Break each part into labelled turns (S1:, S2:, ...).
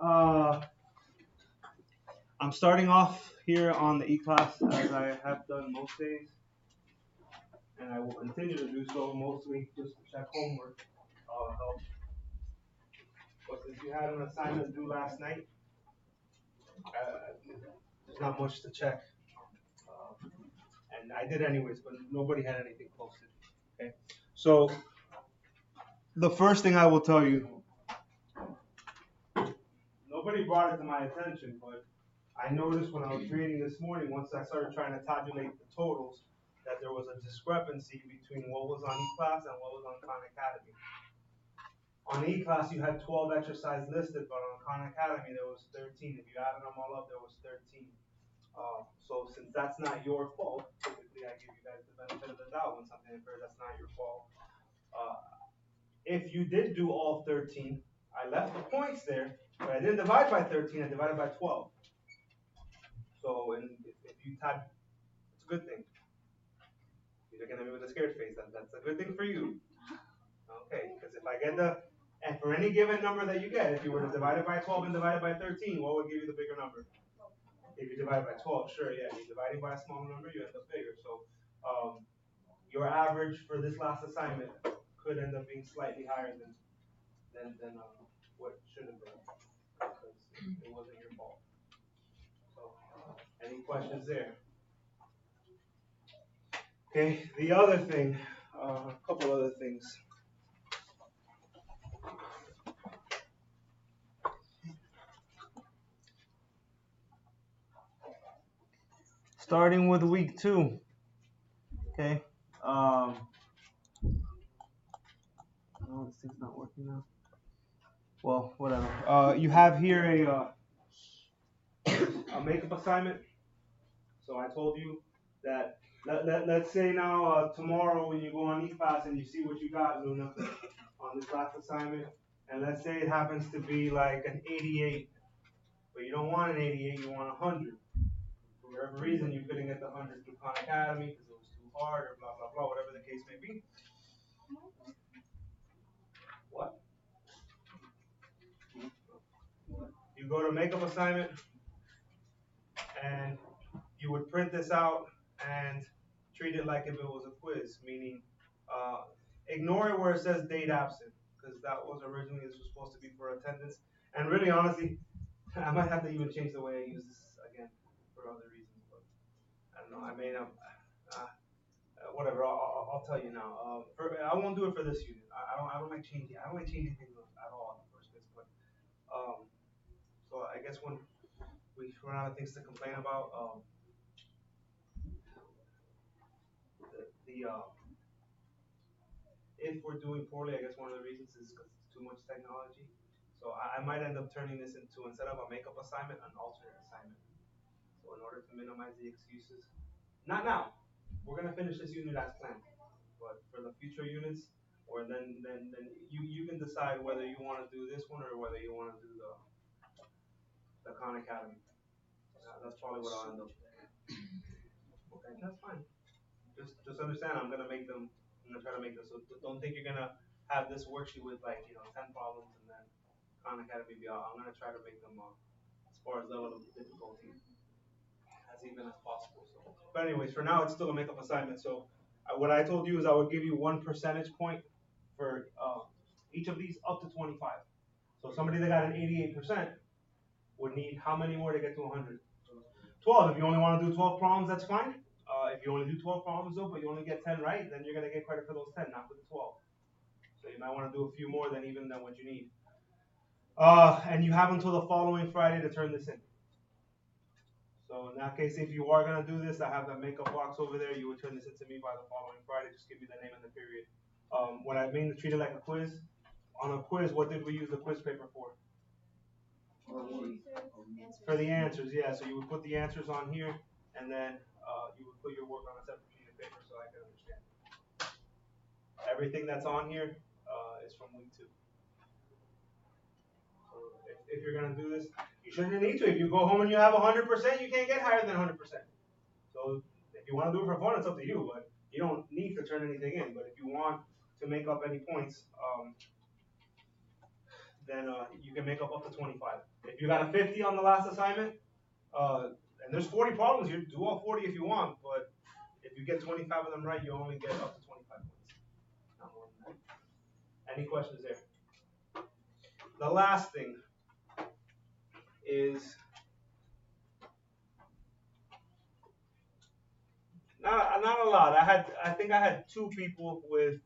S1: I'm starting off here on the E-class as I have done most days, and I will continue to do so mostly just to check homework. Help. But since you had an assignment due last night, there's not much to check. And I did anyways, but nobody had anything posted. Okay, so the first thing I will tell you, nobody brought it to my attention, but I noticed when I was reading this morning, once I started trying to tabulate the totals, that there was a discrepancy between what was on E-class and what was on Khan Academy. On E-class, you had 12 exercises listed, but on Khan Academy, there was 13. If you added them all up, there was 13. So since that's not your fault, typically I give you guys the benefit of the doubt when something occurs that's not your fault. If you did do all 13, I left the points there, but I didn't divide by 13, I divided by 12. So if you type, it's a good thing. You're looking at me with a scared face. That's a good thing for you. Okay, because if I get and for any given number that you get, if you were to divide it by 12 and divide it by 13, what would give you the bigger number? If you divide by 12, sure, yeah, you're dividing by a smaller number, you end up bigger. So your average for this last assignment could end up being slightly higher than what should have been, because it wasn't your fault. So, any questions there? Okay, the other thing, a couple other things. Starting with week 2, okay. Oh, this thing's not working now. Well, whatever. You have here a makeup assignment. So I told you that let's say now tomorrow when you go on E-class and you see what you got, Luna, on this last assignment, and let's say it happens to be like an 88, but you don't want an 88, you want 100. For whatever reason, you couldn't get the 100 through Khan Academy because it was too hard or blah, blah, blah, whatever the case may be. What? You go to makeup assignment, and you would print this out and treat it like if it was a quiz, meaning ignore it where it says date absent, because that was originally, this was supposed to be for attendance. And really, honestly, I might have to even change the way I use this again for other reasons, but I don't know, I may not, whatever, I'll tell you now. I won't do it for this unit. I don't like changing things at all in the first place, but, so I guess when we run out of things to complain about, if we're doing poorly, I guess one of the reasons is because it's too much technology. So I might end up turning this into, instead of a makeup assignment, an alternate assignment. So in order to minimize the excuses, not now. We're gonna finish this unit as planned, but for the future units, or then you can decide whether you want to do this one or whether you want to do the Khan Academy. That's probably what I'll end up. Okay, that's fine. Just understand, I'm gonna try to make them. So don't think you're gonna have this worksheet with 10 problems and then Khan Academy be out. I'm gonna try to make them as far as level of difficulty as even as possible. So, but anyways, for now it's still a makeup assignment. So what I told you is I would give you 1 percentage point for each of these up to 25. So somebody that got an 88% would need how many more to get to 100? 12. If you only want to do 12 problems, that's fine. If you only do 12 problems though, but you only get 10 right, then you're gonna get credit for those 10, not for the 12. So you might want to do a few more than what you need. And you have until the following Friday to turn this in. So in that case, if you are gonna do this, I have that makeup box over there. You would turn this into me by the following Friday. Just give me the name and the period. When I mean to treat it like a quiz, on a quiz, what did we use the quiz paper for? For the answers, yeah. So you would put the answers on here, and then you would put your work on a separate sheet of paper so I can understand. Everything that's on here is from week 2. So if you're gonna do this, you shouldn't need to. If you go home and you have 100%, you can't get higher than 100%. So if you want to do it for fun, it's up to you. But you don't need to turn anything in. But if you want to make up any points, then you can make up to 25. If you got a 50 on the last assignment, and there's 40 problems, you do all 40 if you want, but if you get 25 of them right, you only get up to 25 points. Not more than that. Any questions there? The last thing is not a lot. I think I had 2 people with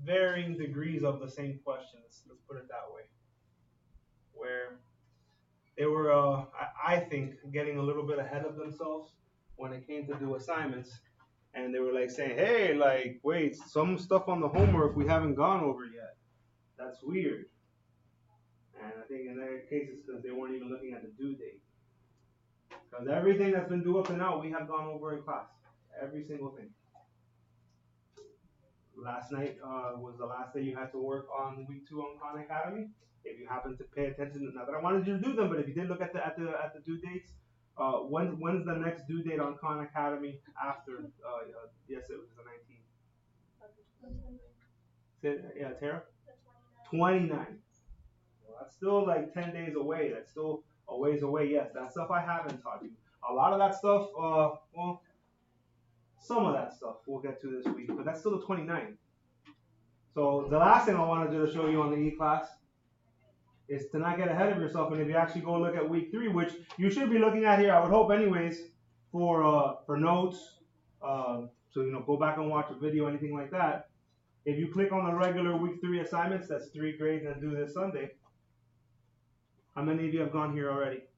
S1: varying degrees of the same questions. Let's put it that way, where they were, I think, getting a little bit ahead of themselves when it came to do assignments, and they were like saying, "Hey, like, wait, some stuff on the homework we haven't gone over yet. That's weird." And I think in their cases, because they weren't even looking at the due date. Because everything that's been due up to now, we have gone over in class. Every single thing. Last night was the last day you had to work on week 2 on Khan Academy. If you happen to pay attention, not that I wanted you to do them, but if you did look at the due dates, when's the next due date on Khan Academy after? Yes, it was the 19th. Yeah, Tara. 29. Well, that's still like 10 days away. That's still a ways away. Yes, that stuff I haven't taught you. A lot of that stuff, well, some of that stuff we'll get to this week, but that's still the 29th. So the last thing I wanted to show you on the E-class is to not get ahead of yourself. And if you actually go look at week 3, which you should be looking at here, I would hope anyways, for notes, so go back and watch a video, anything like that. If you click on the regular week 3 assignments, that's 3 grades and due this Sunday. How many of you have gone here already?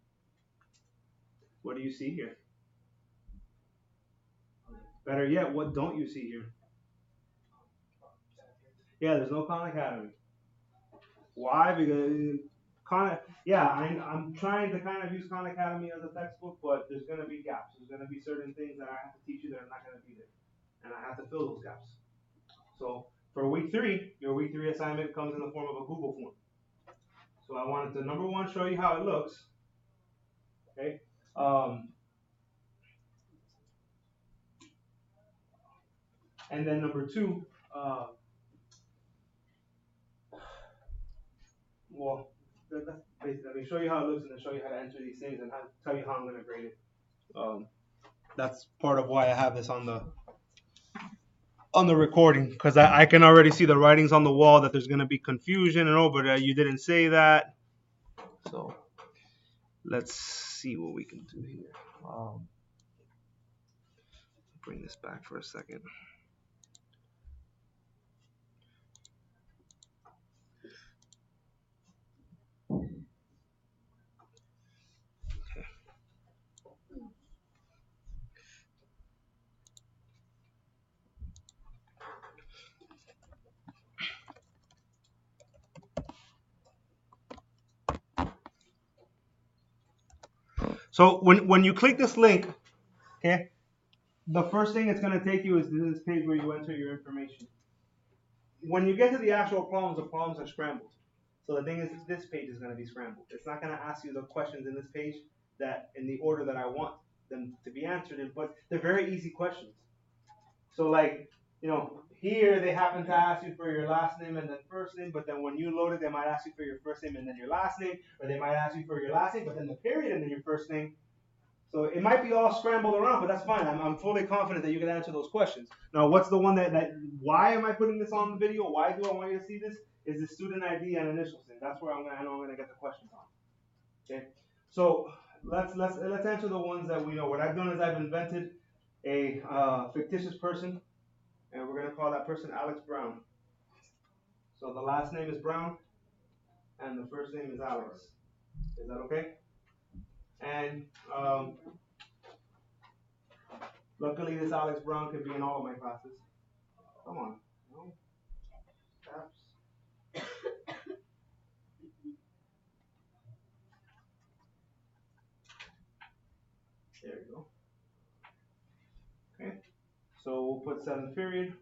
S1: What do you see here? Better yet, what don't you see here? Yeah, there's no Khan Academy. Why? Because I'm trying to kind of use Khan Academy as a textbook, but there's going to be gaps. There's going to be certain things that I have to teach you that are not going to be there, and I have to fill those gaps. So for week 3, your week 3 assignment comes in the form of a Google form. So I wanted to, number 1, show you how it looks. Okay. And then number 2, well, that's basically, let me show you how it looks and then show you how to enter these things and tell you how I'm going to grade it. That's part of why I have this on the recording, because I can already see the writings on the wall that there's going to be confusion and but you didn't say that. So let's see what we can do here. Bring this back for a second. So when you click this link, okay, the first thing it's going to take you is this page where you enter your information. When you get to the actual problems, the problems are scrambled. So the thing is, this page is going to be scrambled. It's not going to ask you the questions in this page that in the order that I want them to be answered in, but they're very easy questions. So like, here they happen to ask you for your last name and then first name, but then when you load it, they might ask you for your first name and then your last name, or they might ask you for your last name, but then the period and then your first name. So it might be all scrambled around, but that's fine. I'm fully confident that you can answer those questions. Now, what's the one that why am I putting this on the video? Why do I want you to see this? Is the student ID and initials thing. That's where I know I'm gonna get the questions on. Okay. So let's answer the ones that we know. What I've done is I've invented a fictitious person, and we're gonna call that person Alex Brown. So the last name is Brown, and the first name is Alex. Is that okay? And luckily, this Alex Brown could be in all of my classes. Come on. No. Caps. There you go. Okay. So we'll put 7th period.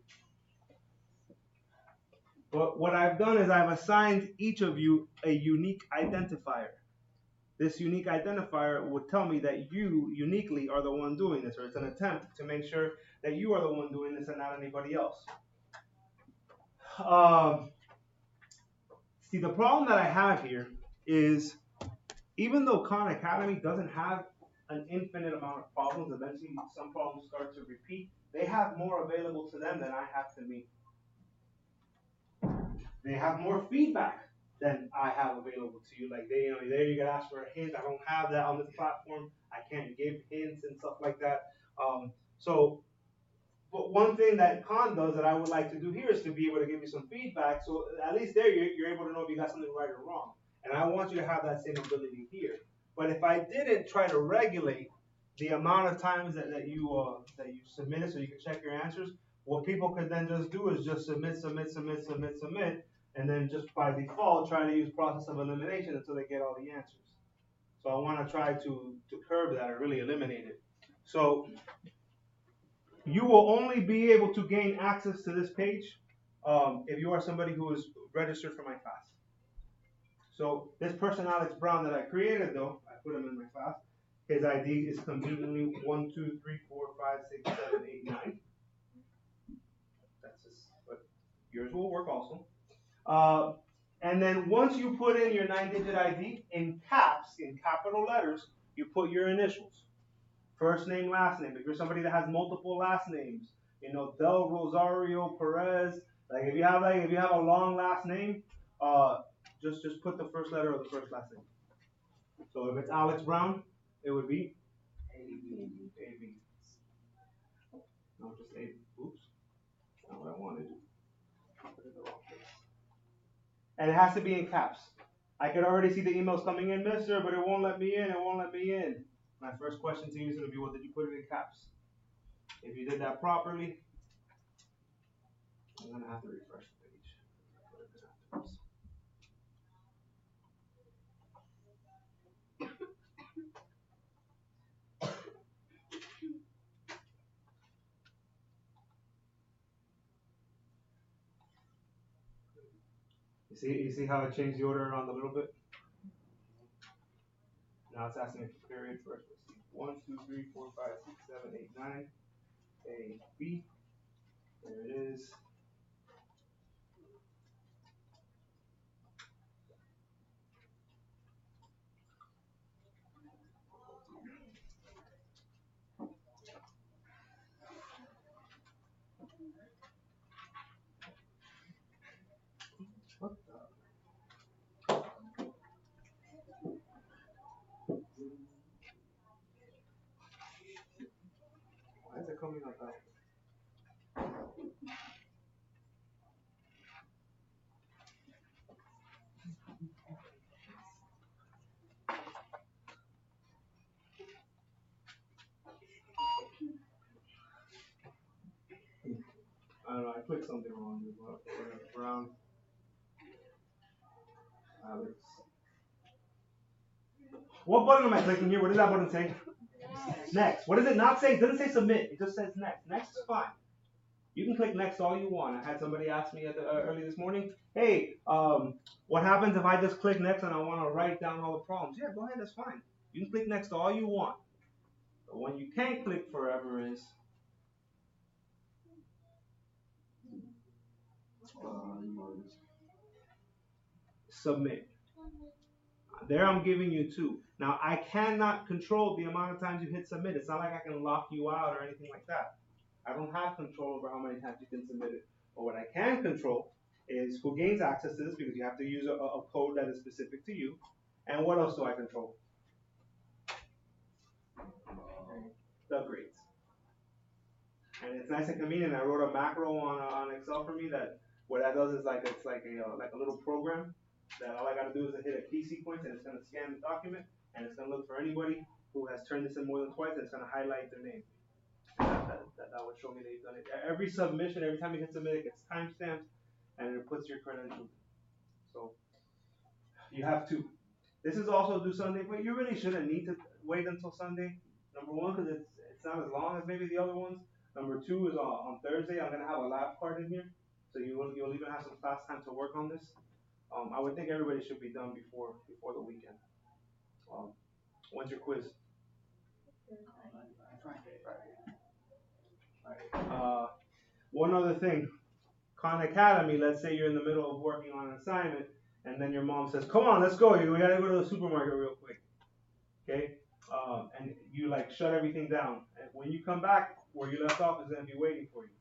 S1: But what I've done is I've assigned each of you a unique identifier. This unique identifier would tell me that you uniquely are the one doing this, or it's an attempt to make sure that you are the one doing this and not anybody else. See, the problem that I have here is even though Khan Academy doesn't have an infinite amount of problems, eventually some problems start to repeat. They have more available to them than I have to me. They have more feedback than I have available to you. Like there you can ask for a hint. I don't have that on this platform. I can't give hints and stuff like that. So but one thing that Khan does that I would like to do here is to be able to give you some feedback. So at least there you're able to know if you got something right or wrong. And I want you to have that same ability here. But if I didn't try to regulate the amount of times that you submitted so you can check your answers, what people could then just do is just submit, and then just by default try to use process of elimination until they get all the answers. So I want to try to curb that or really eliminate it. So you will only be able to gain access to this page if you are somebody who is registered for my class. So this person, Alex Brown, that I created, though, I put him in my class. His ID is conveniently 1, 2, 3, 4, 5, 6, 7, 8, 9. That's just, but yours will work also. And then once you put in your 9-digit ID in caps, in capital letters, you put your initials. First name, last name. If you're somebody that has multiple last names, Del Rosario Perez. Like if you have a long last name, just put the first letter of the first last name. So if it's Alex Brown, it would be A-B. No, just A. Oops, not what I wanted. And it has to be in caps. I could already see the emails coming in, mister, but it won't let me in. It won't let me in. My first question to you is going to be, well, did you put it in caps? If you did that properly, I'm going to have to refresh the page. You see how I changed the order around a little bit? Now it's asking me for period first. Let's see. 1, 2, 3, 4, 5, 6, 7, 8, 9. A, B. There it is. What the? Why is it coming up that? I don't know. I clicked something wrong. Brown. Alex. What button am I clicking here? What does that button say? Next. What does it not say? It doesn't say submit. It just says next. Next is fine. You can click next all you want. I had somebody ask me early this morning, hey, what happens if I just click next and I want to write down all the problems? Yeah, go ahead. That's fine. You can click next all you want. But when you can't click forever is submit. There I'm giving you 2. Now I cannot control the amount of times you hit submit. It's not like I can lock you out or anything like that. I don't have control over how many times you can submit it. But what I can control is who gains access to this, because you have to use a code that is specific to you. And what else do I control? The grades. And it's nice and convenient. I wrote a macro on Excel for me that what that does is it's like a little program that all I got to do is hit a key sequence and it's going to scan the document and it's going to look for anybody who has turned this in more than twice and it's going to highlight their name. That would show me they've done it. Every submission, every time you hit submit, it gets timestamped and it puts your credentials. So you have 2. This is also due Sunday, but you really shouldn't need to wait until Sunday. Number 1, because it's not as long as maybe the other ones. Number 2 is on Thursday. I'm gonna have a lab card in here, so you'll even have some class time to work on this. I would think everybody should be done before the weekend. When's your quiz? One other thing, Khan Academy. Let's say you're in the middle of working on an assignment and then your mom says, "Come on, let's go. We gotta go to the supermarket real quick." Okay, and you like shut everything down. And when you come back, where you left off is gonna be waiting for you.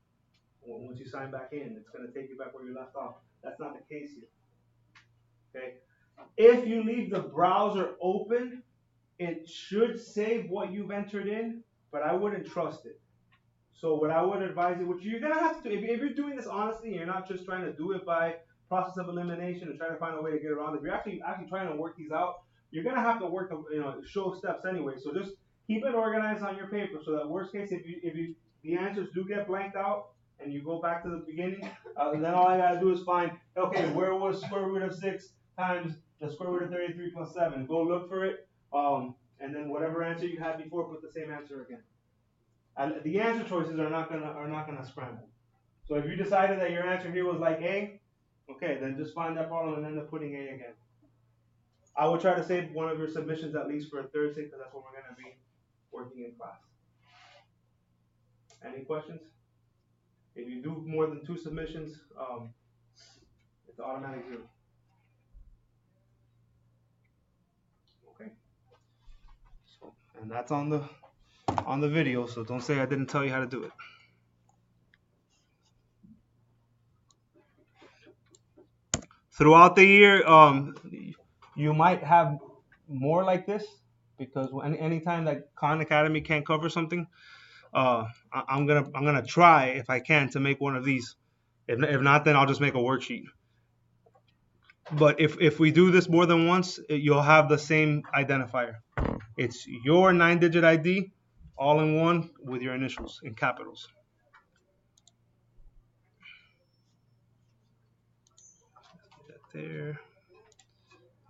S1: Once you sign back in, it's gonna take you back where you left off. That's not the case here. Okay, if you leave the browser open, it should save what you've entered in, but I wouldn't trust it. So what I would advise you, which you're gonna have to do, if you're doing this honestly, and you're not just trying to do it by process of elimination and trying to find a way to get around it. If you're actually trying to work these out, you're gonna have to work, show steps anyway. So just keep it organized on your paper, so that worst case, if the answers do get blanked out and you go back to the beginning, then all I gotta do is find, okay, where was square root of 6 times the square root of 33 plus 7? Go look for it, and then whatever answer you had before, put the same answer again. And the answer choices are not gonna scramble. So if you decided that your answer here was like A, okay, then just find that problem and end up putting A again. I would try to save one of your submissions at least for a Thursday, because that's when we're gonna be working in class. Any questions? If you do more than 2 submissions, it's automatic 0. Okay. So, and that's on the video, so don't say I didn't tell you how to do it. Throughout the year, you might have more like this, because anytime that Khan Academy can't cover something, I'm gonna try, if I can, to make one of these. If not, then I'll just make a worksheet. But if we do this more than once, you'll have the same identifier. It's your 9-digit ID, all in one, with your initials in capitals. Put that there,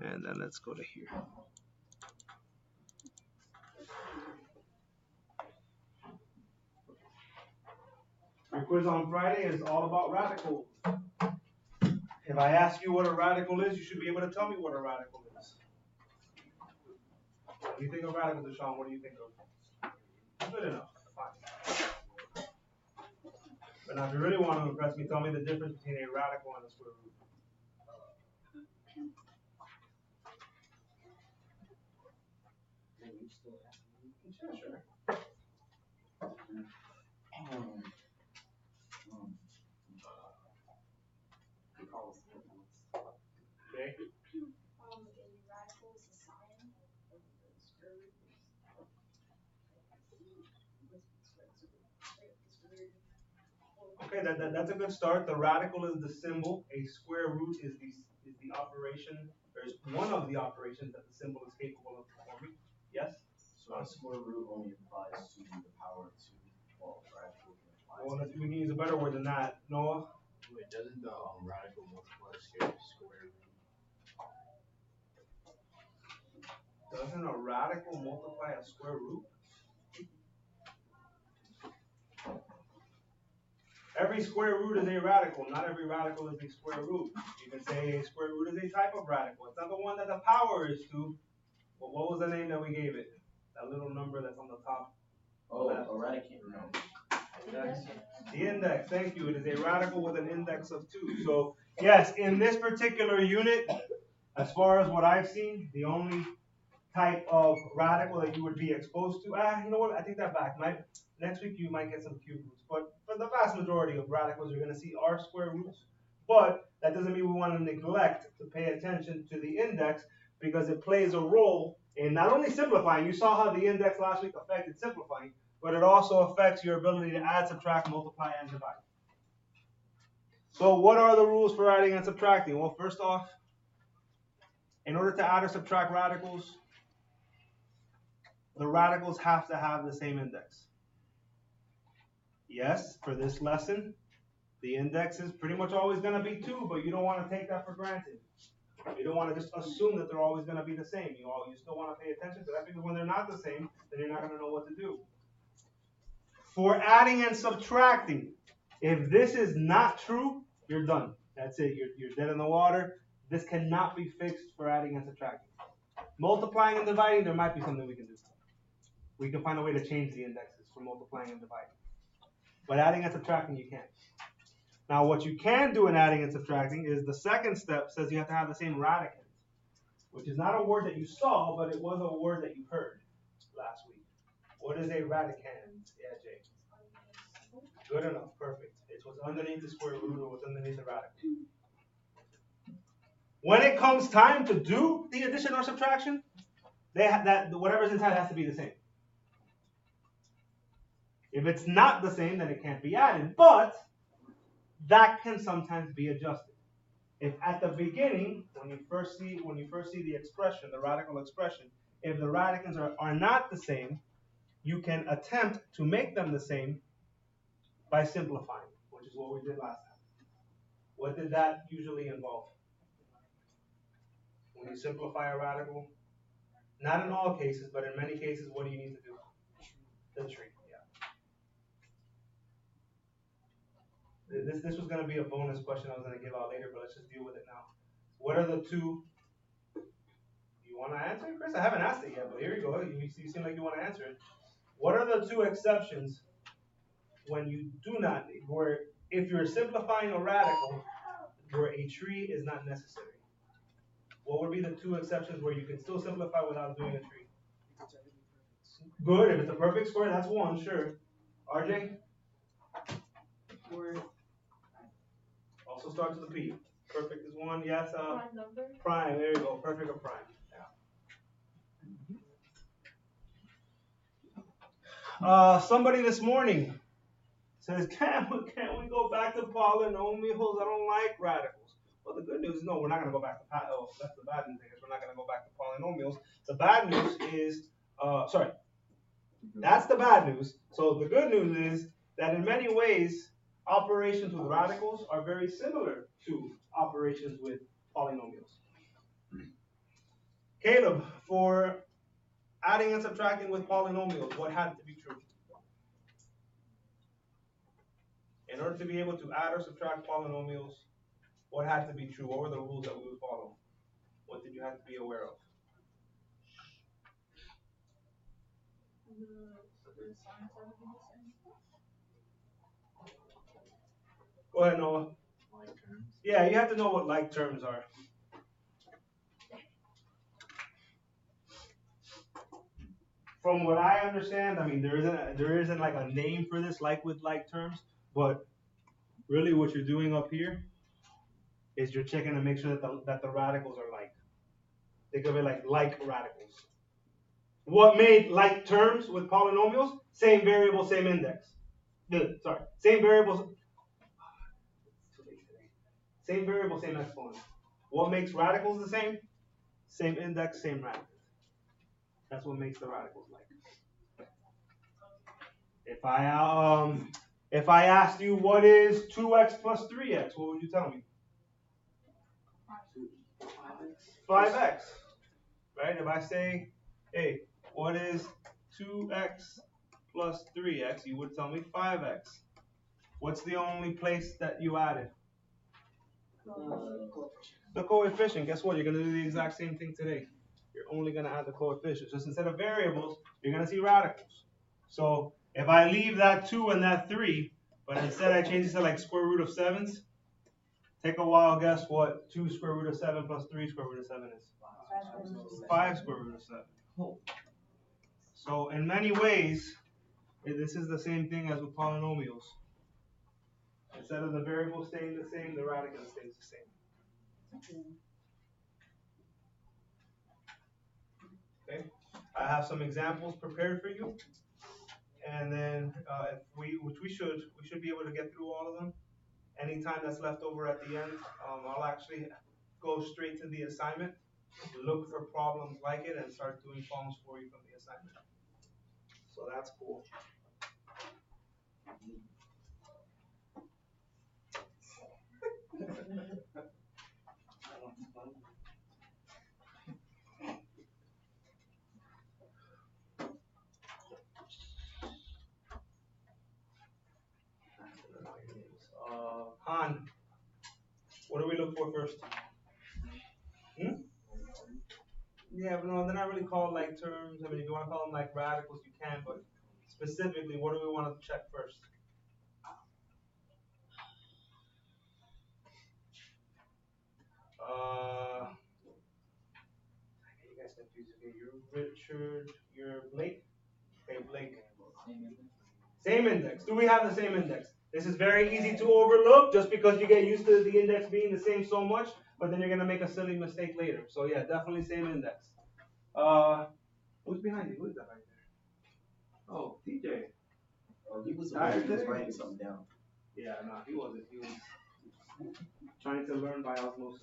S1: and then let's go to here. Your quiz on Friday is all about radicals. If I ask you what a radical is, you should be able to tell me what a radical is. When you think of radicals, Deshaun, what do you think of? Good enough. Fine. But now, if you really want to impress me, tell me the difference between a radical and a square root. Sure, sure. Okay. Okay, that's a good start. The radical is the symbol. A square root is the operation, or is one of the operations that the symbol is capable of performing. Yes?
S2: So a square root only applies to the power of 2. Well, radical can apply
S1: well, we can use a better word than that. Noah?
S2: Wait, doesn't the radical multiply square root?
S1: Doesn't a radical multiply a square root? Every square root is a radical. Not every radical is a square root. You can say a square root is a type of radical. It's not the one that the power is 2. But what was the name that we gave it? That little number that's on the top.
S2: Oh, a radicand. No.
S1: The index, thank you. It is a radical with an index of 2. So, yes, in this particular unit, as far as what I've seen, the only type of radical that you would be exposed to, you know what, I take that back. Next week you might get some cube roots. But for the vast majority of radicals, you're going to see R square roots. But that doesn't mean we want to neglect to pay attention to the index, because it plays a role in not only simplifying. You saw how the index last week affected simplifying, but it also affects your ability to add, subtract, multiply, and divide. So what are the rules for adding and subtracting? Well, first off, in order to add or subtract radicals, the radicals have to have the same index. Yes, for this lesson, the index is pretty much always going to be 2, but you don't want to take that for granted. You don't want to just assume that they're always going to be the same. You still want to pay attention to that, because when they're not the same, then you're not going to know what to do. For adding and subtracting, if this is not true, you're done. That's it. You're dead in the water. This cannot be fixed for adding and subtracting. Multiplying and dividing, there might be something we can do. We can find a way to change the indexes for multiplying and dividing. But adding and subtracting, you can't. Now, what you can do in adding and subtracting is the second step says you have to have the same radicand, which is not a word that you saw, but it was a word that you heard last week. What is a radicand? Yeah, Jay. Good enough. Perfect. It's what's underneath the square root or what's underneath the radical. When it comes time to do the addition or subtraction, whatever's inside has to be the same. If it's not the same, then it can't be added. But that can sometimes be adjusted. If at the beginning, when you first see the expression, the radical expression, if the radicands are not the same, you can attempt to make them the same by simplifying, which is what we did last time. What did that usually involve? When you simplify a radical, not in all cases, but in many cases, what do you need to do? The tree. Yeah. This was going to be a bonus question I was going to give out later, but let's just deal with it now. What are the two? You want to answer it, Chris? I haven't asked it yet, but here you go. You seem like you want to answer it. What are the two exceptions when you do not, where if you're simplifying a radical, where a tree is not necessary? What would be the two exceptions where you can still simplify without doing a tree? Good. If it's a perfect square, that's one, sure. RJ?
S3: Word.
S1: Also starts with a P. Perfect is one. Yes. Prime number. Prime. There you go. Perfect or prime. Yeah. Somebody this morning says, can't we go back to polynomials? I don't like radicals. Well, the good news is no, we're not going to go back to that's the bad news. I guess we're not going to go back to polynomials. The bad news is, that's the bad news. So the good news is that in many ways, operations with radicals are very similar to operations with polynomials. Caleb, for adding and subtracting with polynomials, what had to be true? In order to be able to add or subtract polynomials, what had to be true? What were the rules that we would follow? What did you have to be aware of? Go ahead, Noah.
S2: Like terms.
S1: Yeah, you have to know what like terms are. From what I understand, I mean there isn't like a name for this like with like terms, but really what you're doing up here is you're checking to make sure that the radicals are like. Think of it like radicals. What made like terms with polynomials? Same variable, same index. Same variables. Same variable, same exponent. What makes radicals the same? Same index, same radicals. That's what makes the radicals like. If I asked you what is 2x plus 3x, what would you tell me? 5x. Right? If I say, hey, what is 2x plus 3x, you would tell me 5x. What's the only place that you added? The coefficient. Guess what? You're going to do the exact same thing today. You're only going to add the coefficients. Just instead of variables, you're going to see radicals. So if I leave that 2 and that 3, but instead I change it to like square root of 7s, take a wild guess what 2 square root of 7 plus 3 square root of 7 is? 5 square root of 7. So in many ways, this is the same thing as with polynomials. Instead of the variable staying the same, the radicand stays the same. Okay, I have some examples prepared for you, and then we should be able to get through all of them. Any time that's left over at the end, I'll actually go straight to the assignment, look for problems like it, and start doing problems for you from the assignment. So that's cool. Han, what do we look for first? Yeah, but no, they're not really called like terms. I mean, if you want to call them like radicals, you can, but specifically, what do we want to check first? You guys confused. Okay, you're Richard. You're Blake. Okay, Blake. Same index. Do we have the same index? This is very easy to overlook just because you get used to the index being the same so much, but then you're gonna make a silly mistake later. So yeah, definitely same index. Uh, who's behind you? Who's that right there? Oh, TJ.
S2: Oh, he was writing something down.
S1: Yeah, no, he wasn't. He was trying to learn by osmosis,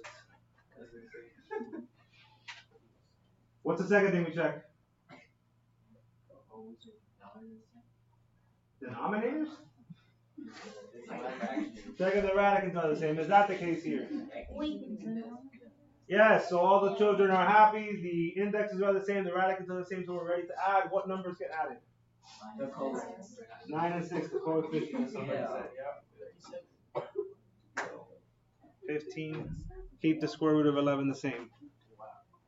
S1: as they say. What's the second thing we check? Denominators? Checking the radicals are the same. Is that the case here? Yes, so all the children are happy. The indexes are the same. The radicals are the same. So we're ready to add. What numbers get added?
S2: The code.
S1: 9 and 6, the coefficient. Somebody said, yeah. 15. Keep the square root of 11 the same.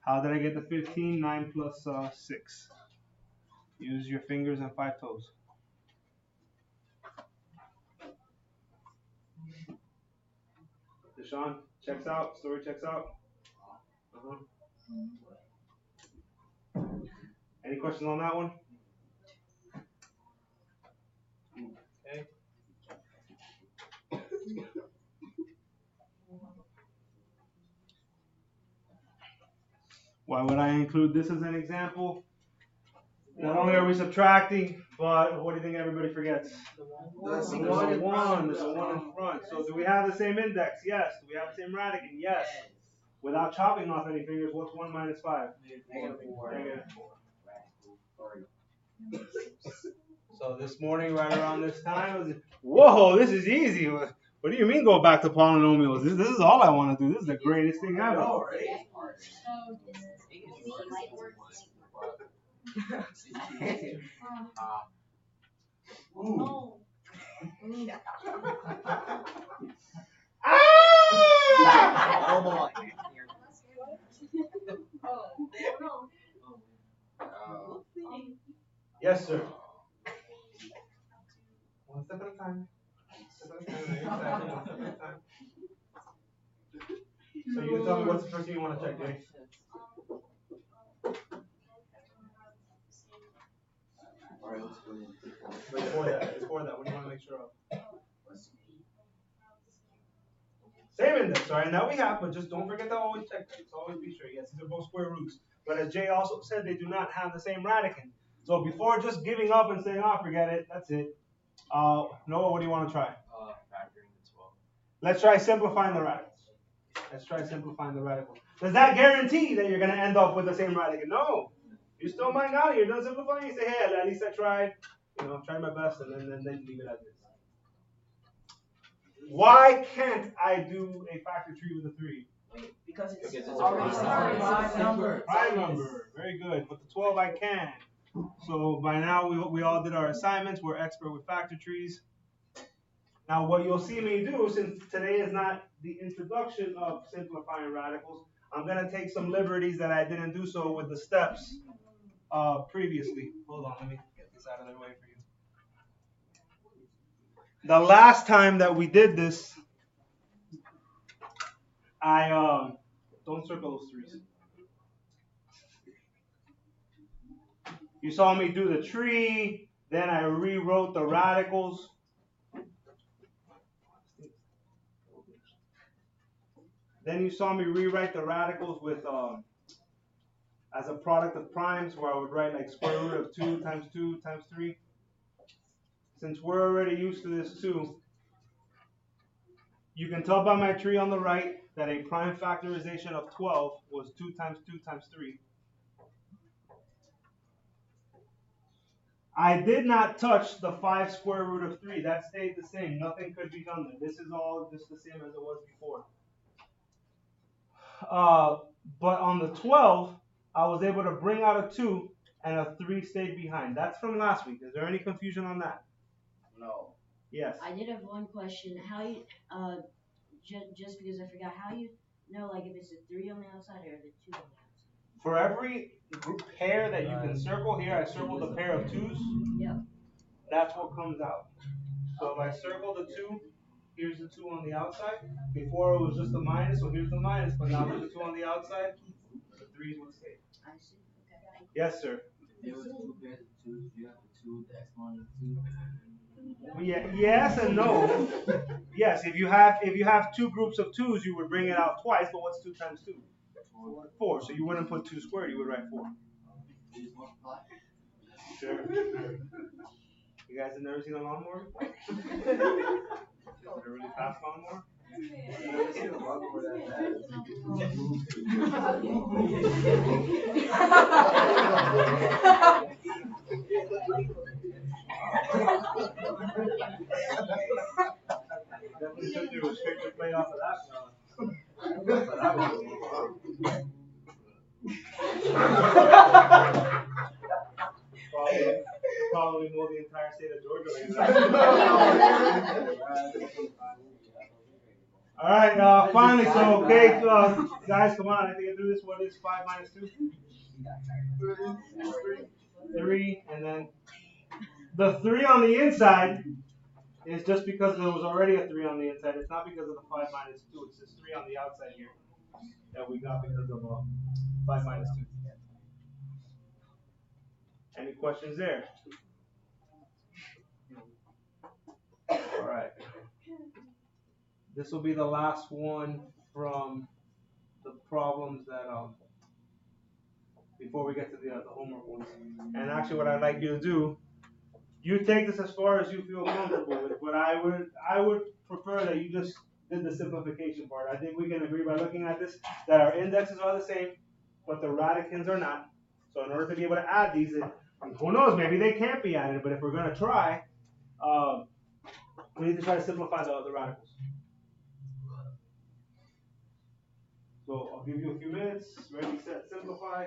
S1: How did I get the 15? 9 plus 6. Use your fingers and 5 toes. Deshaun, checks out. Story checks out. Any questions on that one? Okay. Why would I include this as an example? Not only are we subtracting, but what do you think everybody forgets? There's a 1 in front. So do we have the same index? Yes. Do we have the same radicand? Yes. Without chopping off any fingers, what's 1 minus 5? Negative 4. So this morning, right around this time, I was, whoa, this is easy. What do you mean go back to polynomials? This is all I want to do. This is the greatest thing ever.
S2: Know, right?
S3: Oh.
S2: Oh boy.
S1: Yes, sir. One step at a time. One step at a time. One step at a time. So you can tell me what's the first thing you want to check, Jay?
S2: Alright, let's go.
S1: Before that, what do you want to make sure of? Same index, all right? Now we have, but just don't forget to always check this. Always be sure. Yes, these are both square roots. But as Jay also said, they do not have the same radicand. So before just giving up and saying, oh, forget it, that's it. Noah, what do you want to try?
S2: Factoring the 12.
S1: Let's try simplifying the radicals. Let's try simplifying the radicals. Does that guarantee that you're going to end up with the same radicand? No. You still might not. You're done simplifying. You say, hey, at least I tried. You know, tried my best, and then leave it as is. Why can't I do a factor tree with a 3?
S3: Because it's
S2: already started.
S3: prime number.
S1: Prime number. Very good. But the 12 I can. So by now we all did our assignments. We're expert with factor trees. Now what you'll see me do, since today is not the introduction of simplifying radicals, I'm going to take some liberties that I didn't do so with the steps previously. Hold on, let me get this out of the way for you. The last time that we did this, I don't circle those 3s. You saw me do the tree, then I rewrote the radicals. Then you saw me rewrite the radicals with as a product of primes, where I would write like square root of 2 times 2 times 3. Since we're already used to this too, you can tell by my tree on the right that a prime factorization of 12 was 2 times 2 times 3. I did not touch the 5 square root of 3. That stayed the same. Nothing could be done there. This is all just the same as it was before. But on the 12, I was able to bring out a 2 and a 3 stayed behind. That's from last week. Is there any confusion on that?
S2: No.
S1: Yes.
S3: I did have one question. How you just because I forgot, how you know like if it's a 3 on the outside or the 2 on the outside?
S1: For every pair that you can circle here, I circled a pair of 2s.
S3: Yep.
S1: That's what comes out. So if I circle the 2, Here's the 2 on the outside. Before it was just a minus, so here's the minus, but now there's a 2 on the outside. The 3's would stay.
S3: I see. Okay.
S1: Yes, sir.
S2: There was two pairs of twos. You have the two, the exponent of two.
S1: Yeah, yes and no. Yes, if you have 2 groups of 2's, you would bring it out twice. But what's 2 times 2? 4. So you wouldn't put 2 squared. You would write 4.
S2: Please multiply.
S1: Sure. You guys have never seen a lawnmower? Is it a really fast lawnmower?
S2: I've never seen a lawnmower that fast.
S1: Definitely took you a strictly play off of that. That probably mow the entire state of Georgia like that. All right, finally, so okay, guys, come on, I have to get through this. What is 5 minus 2? 3, and then the 3 on the inside is just because there was already a 3 on the inside. It's not because of the 5 minus 2. It's just 3 on the outside here that we got because of 5 minus 2. Any questions there? All right. This will be the last one from the problems that before we get to the homework ones. And actually, what I'd like you to do, you take this as far as you feel comfortable with. But I would prefer that you just did the simplification part. I think we can agree by looking at this that our indexes are the same, but the radicals are not. So in order to be able to add these, who knows, maybe they can't be added. But if we're going to try, we need to try to simplify the radicals. So I'll give you a few minutes. Ready, set, simplify.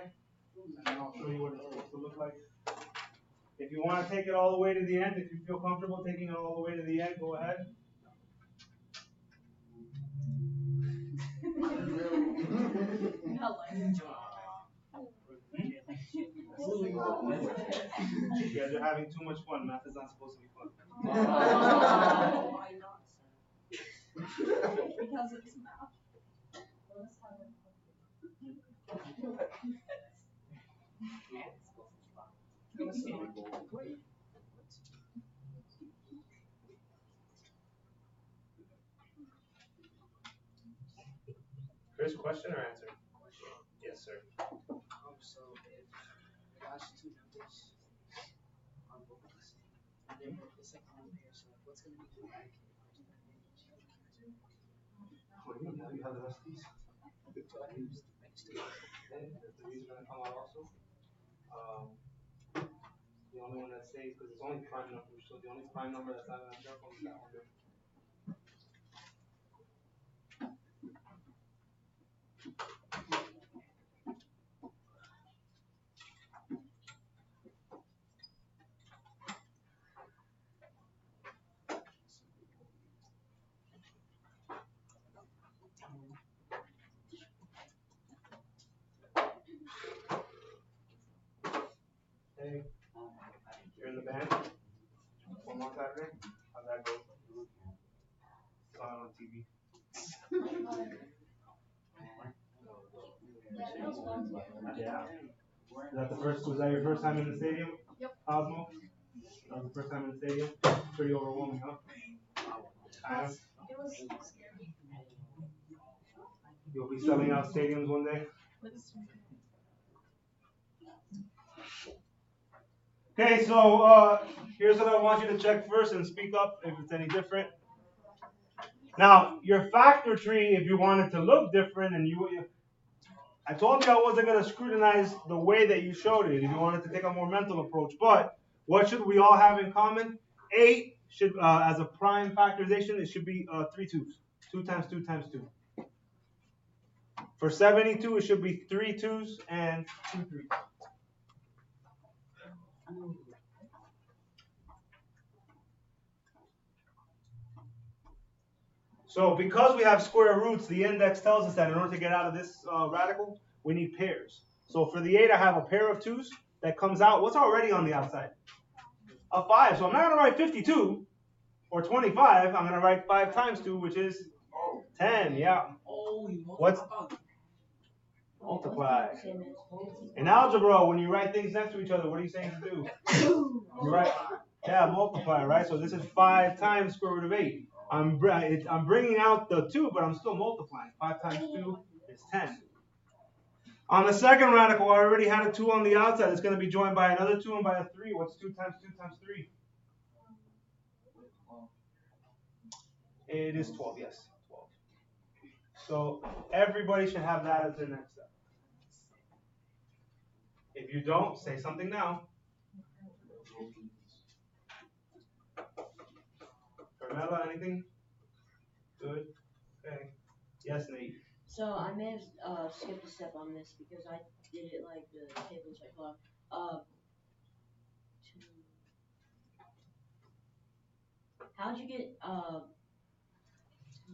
S1: And then I'll show you what it's supposed to look like. If you want to take it all the way to the end, if you feel comfortable taking it all the way to the end, go ahead. You guys are having too much fun. Math is not supposed to be fun.
S4: Why not? Because it's math.
S1: Chris, question or answer? Yes, sir.
S5: So if the last two numbers are both the same, and then the second one pair, so what's going to be the radicate?
S1: What do you mean? Now you have the rest of these.
S5: So I use the next two.
S1: Okay, the threes are going to come out also. The only one that stays, because it's only prime numbers, so the only prime number that's not going to jump is that one there. Hey, you're in the band? One more Saturday? How'd that go? Saw it on TV. Yeah. Was that your first time in the stadium?
S4: Yep.
S1: Cosmo? That was the first time in the stadium? Pretty overwhelming, huh? Kind of.
S4: It was scary.
S1: You'll be selling out stadiums one day? Okay, so here's what I want you to check first and speak up if it's any different. Now, your factor tree, if you want it to look different, and I told you I wasn't going to scrutinize the way that you showed it if you wanted to take a more mental approach. But what should we all have in common? 8 should, as a prime factorization, it should be 3 2s. 2 times 2 times 2. For 72, it should be 3 2s and 2 3s. So because we have square roots, the index tells us that in order to get out of this radical, we need pairs. So for the 8, I have a pair of 2s that comes out. What's already on the outside? A 5. So I'm not going to write 52. or 25, I'm gonna write 5 times 2, which is 10. Yeah.
S5: Oh, you
S1: What's multiply? In algebra, when you write things next to each other, what are you saying to do? You write, yeah, multiply, right? So this is 5 times square root of 8. I'm bringing out the 2, but I'm still multiplying. 5 times 2 is 10. On the second radical, I already had a 2 on the outside. It's going to be joined by another 2 and by a 3. What's 2 times 2 times 3? It is 12, yes. 12. So everybody should have that as their next step. If you don't, say something now. Carmela, anything? Good. Okay. Yes, Nate.
S3: So I may have skipped a step on this because I did it like the tables I clock. How'd you get oh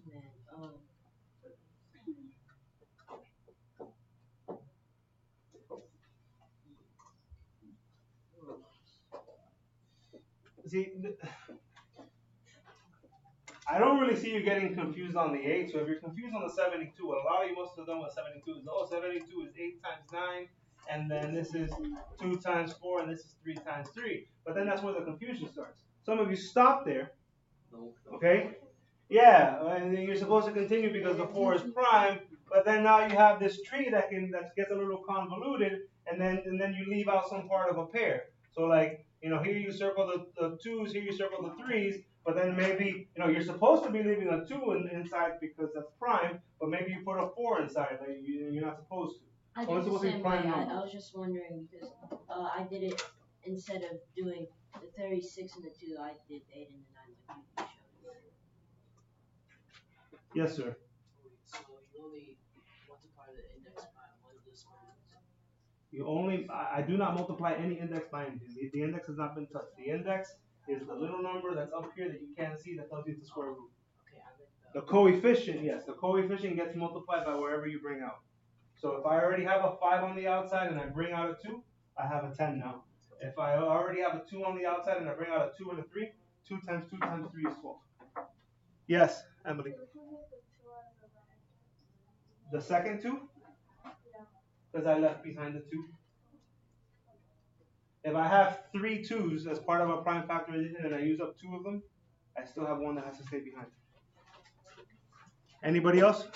S3: man,
S1: See, I don't really see you getting confused on the 8. So if you're confused on the 72, what a lot of you must have done with 72 is, 72 is 8 times 9, and then this is 2 times 4, and this is 3 times 3. But then that's where the confusion starts. Some of you stop there, okay? Yeah, and then you're supposed to continue because the 4 is prime, but then now you have this tree that gets a little convoluted, and then you leave out some part of a pair. So like, here you circle the 2s, here you circle the 3s, but then maybe, you're supposed to be leaving a 2 inside because that's prime, but maybe you put a 4 inside, like you're not supposed to.
S3: I did the same way. I was just wondering because I did it instead of doing the 36 and the 2, I did 8 and the 9 like you showed.
S1: Yes, sir.
S5: So you only multiply the index by one of the square roots.
S1: I do not multiply any index by anything. The index has not been touched. The index is the little number that's up here that you can't see that tells you it's the square root.
S5: Okay,
S1: the coefficient, yes, the coefficient gets multiplied by wherever you bring out. So if I already have a 5 on the outside and I bring out a 2, I have a 10 now. If I already have a 2 on the outside and I bring out a 2 and a 3, 2 times 2 times 3 is 12. Yes, Emily. The second 2? Because I left behind the 2. If I have 3 2's as part of a prime factorization and I use up 2 of them, I still have one that has to stay behind. Anybody else?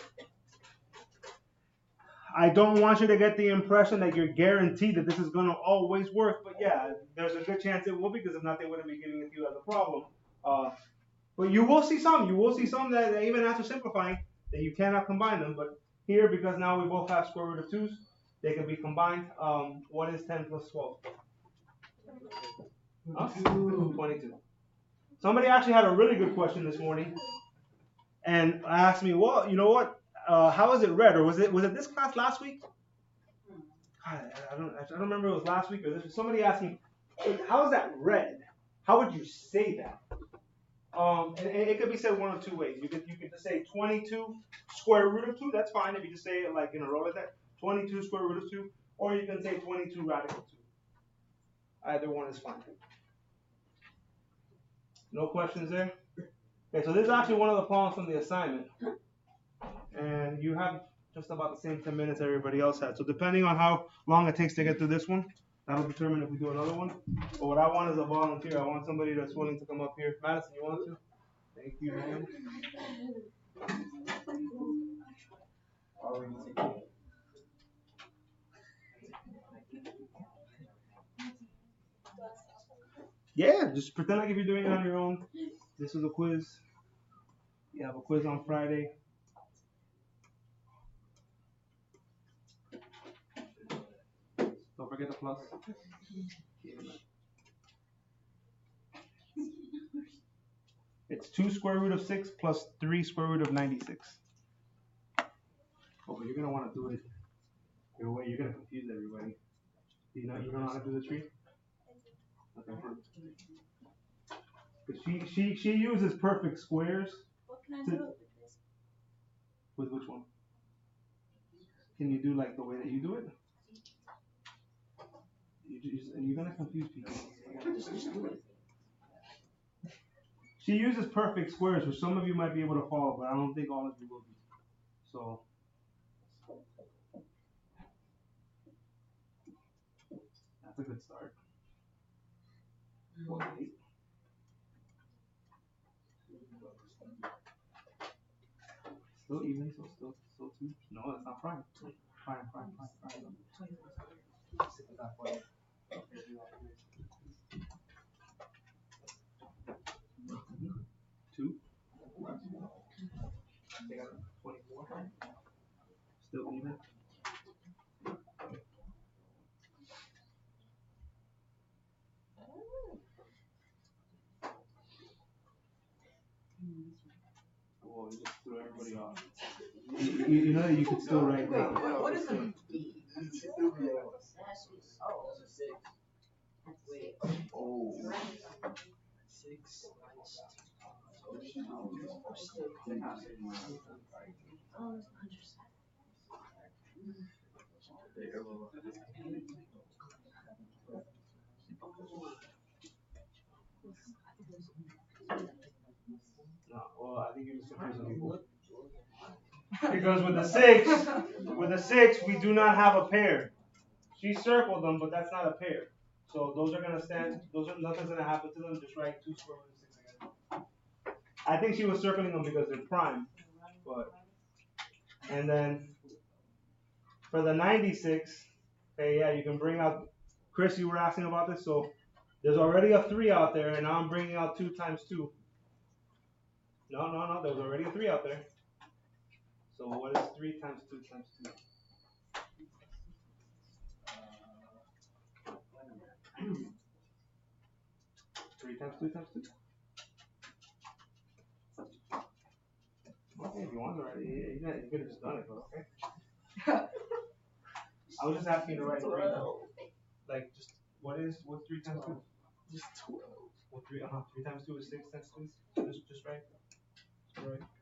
S1: I don't want you to get the impression that you're guaranteed that this is going to always work, but yeah, there's a good chance it will, because if not, they wouldn't be giving it to you as a problem. But you will see some. You will see some that even after simplifying, that you cannot combine them. But here, because now we both have square root of 2's, they can be combined. What is 10 plus 12? 22. Somebody actually had a really good question this morning and asked me, well, you know what? How is it read? Or was it this class last week? I don't remember if it was last week or this week. Somebody asked me, how is that read? How would you say that? And it could be said one of two ways. You could just say 22 square root of 2. That's fine if you just say it like in a row like that. 22 square root of 2. Or you can say 22 radical 2. Either one is fine. No questions there? Okay, so this is actually one of the problems from the assignment. And you have just about the same 10 minutes everybody else had. So depending on how long it takes to get through this one, that'll determine if we do another one. But what I want is a volunteer. I want somebody that's willing to come up here. Madison, you want to? Thank you, man. Yeah, just pretend like if you're doing it on your own. This is a quiz. You have a quiz on Friday. Don't forget the plus. It's 2 square root of 6 plus 3 square root of 96. Oh, but you're going to want to do it your way. You're going to confuse everybody. You don't know how to do the tree? Okay. Because she uses perfect squares.
S4: What can I do with this?
S1: With which one? Can you do like the way that you do it? You're going to confuse people.
S3: Just do it.
S1: She uses perfect squares, which some of you might be able to follow, but I don't think all of you will be. So that's a good start. 1-8. Still even, so still 2. No, that's not prime. Prime. Stick with that one. 2. They got 24. Still even. Oh, you just threw everybody off. You know you could still write down.
S5: What is the D? Oh, 6. Wait.
S2: Oh.
S5: 6 minus 2.
S1: No, well, I think you're just confusing people. Because with the 6, we do not have a pair. She circled them, but that's not a pair. So those are gonna stand. Nothing's gonna happen to them. Just write 2 square root of 6 again. I think she was circling them because they're prime. But and then for the 96, okay, yeah, you can bring out. Chris, you were asking about this, so there's already a 3 out there, and now I'm bringing out 2 times 2. No, there's already a 3 out there. So what is 3 times 2 times 2? 3 times 2 times 2. Okay, if you want to write it, you could have just done it, but okay. I was just asking to write 3. Like, just, what's 3 times 2?
S2: Just 12.
S1: Well, 3 times 2 is 6 times 2. Just write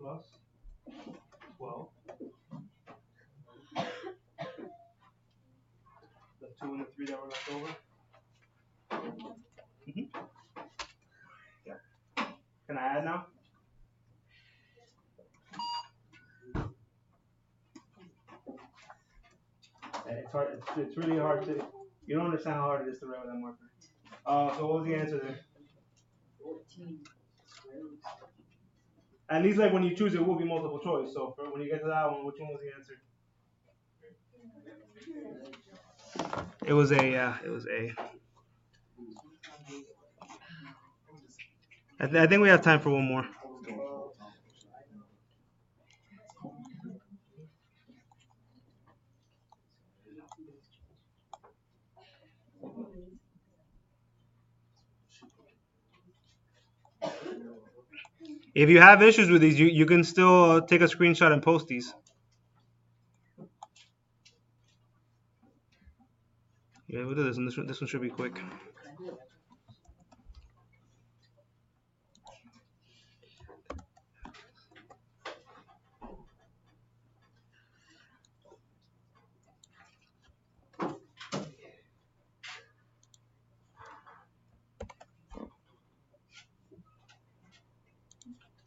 S1: plus 12. The 2 and the 3 that were left over. Yeah. Can I add now? It's hard. It's really hard to. You don't understand how hard it is to write with that marker. So what was the answer there?
S5: 14.
S1: At least like when you choose, it will be multiple choice. So for when you get to that one, which one was the answer? It was A. Yeah, it was A. I think we have time for one more. If you have issues with these, you can still take a screenshot and post these. Yeah, we'll do this one. This one should be quick.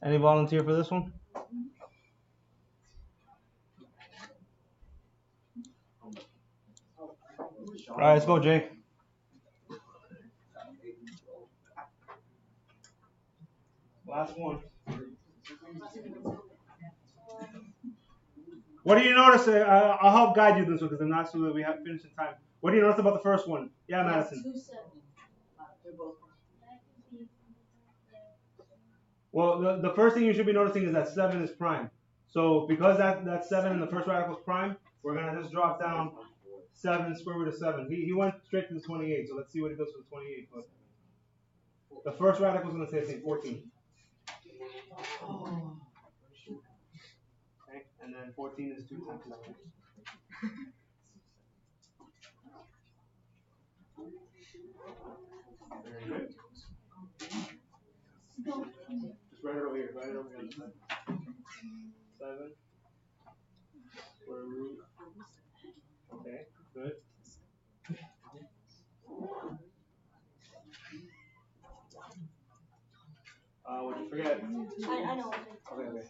S1: Any volunteer for this one? All right, let's go, Jake. Last one. What do you notice? I'll help guide you this one because I'm not sure that we have finished in time. What do you notice about the first one? Yeah, Madison.
S5: They're both.
S1: Well, the first thing you should be noticing is that 7 is prime. So because that 7 in the first radical is prime, we're gonna just drop down 7 square root of 7. He went straight to the 28. So let's see what he does for the 28. But the first radical is gonna say 14. Okay, and then 14 is 2 times 7. Very good. Just write it over here. Write it over here. 7 square root. Okay, good. What did Forget it.
S3: I know.
S1: Okay, okay.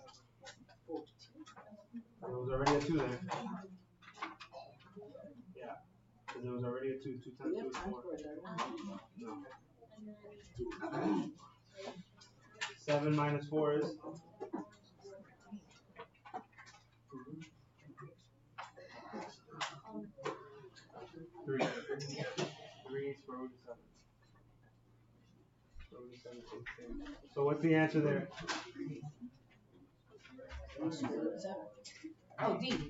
S1: There was already a 2 there. Yeah. Because there was already a 2. 2
S5: Do we
S1: times 2
S5: have
S1: is
S5: time
S1: 4.
S5: for a third one?
S1: No. 7 minus 4 is? 3. 3 square root of 7. Square root of 7 is 16. So what's the answer there?
S5: Square root of 7. Oh, D.